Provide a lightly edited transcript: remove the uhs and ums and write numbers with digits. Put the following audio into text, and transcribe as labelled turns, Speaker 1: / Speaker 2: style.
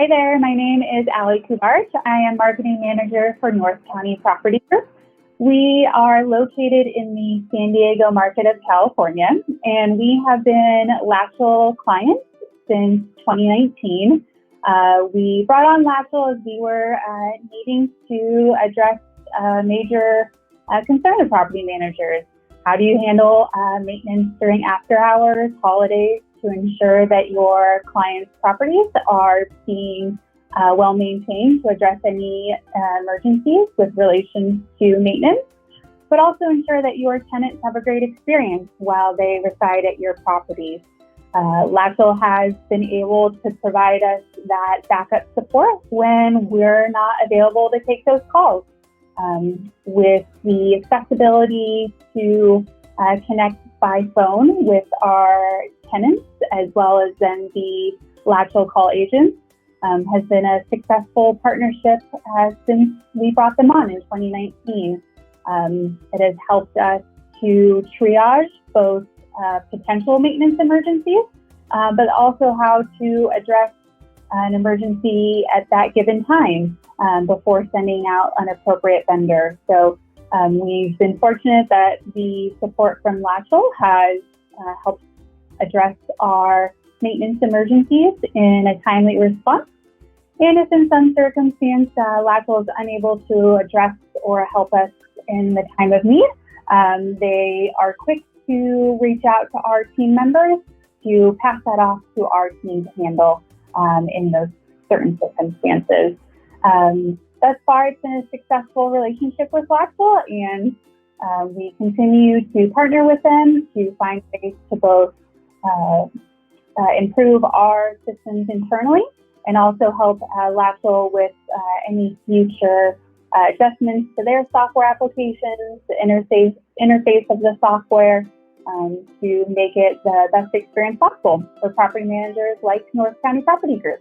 Speaker 1: Hi there, my name is Ali Kumar. I am Marketing Manager for North County Property Group. We are located in the San Diego market of California, and we have been Latchel clients since 2019. We brought on Latchel as we were needing to address a major concern of property managers. How do you handle maintenance during after hours, holidays, to ensure that your clients' properties are being well maintained to address any emergencies with relation to maintenance, but also ensure that your tenants have a great experience while they reside at your properties. Latchel has been able to provide us that backup support when we're not available to take those calls. With the accessibility to connect by phone with our tenants, as well as then the Latchel call agents, has been a successful partnership since we brought them on in 2019. It has helped us to triage both potential maintenance emergencies, but also how to address an emergency at that given time before sending out an appropriate vendor. So we've been fortunate that the support from Latchel has helped address our maintenance emergencies in a timely response. And if in some circumstance Latchel is unable to address or help us in the time of need, they are quick to reach out to our team members to pass that off to our team to handle in those certain circumstances. Thus far, it's been a successful relationship with Latchel, and we continue to partner with them to find ways to both improve our systems internally and also help Latchel with any future adjustments to their software applications, the interface of the software, to make it the best experience possible for property managers like North County Property Group.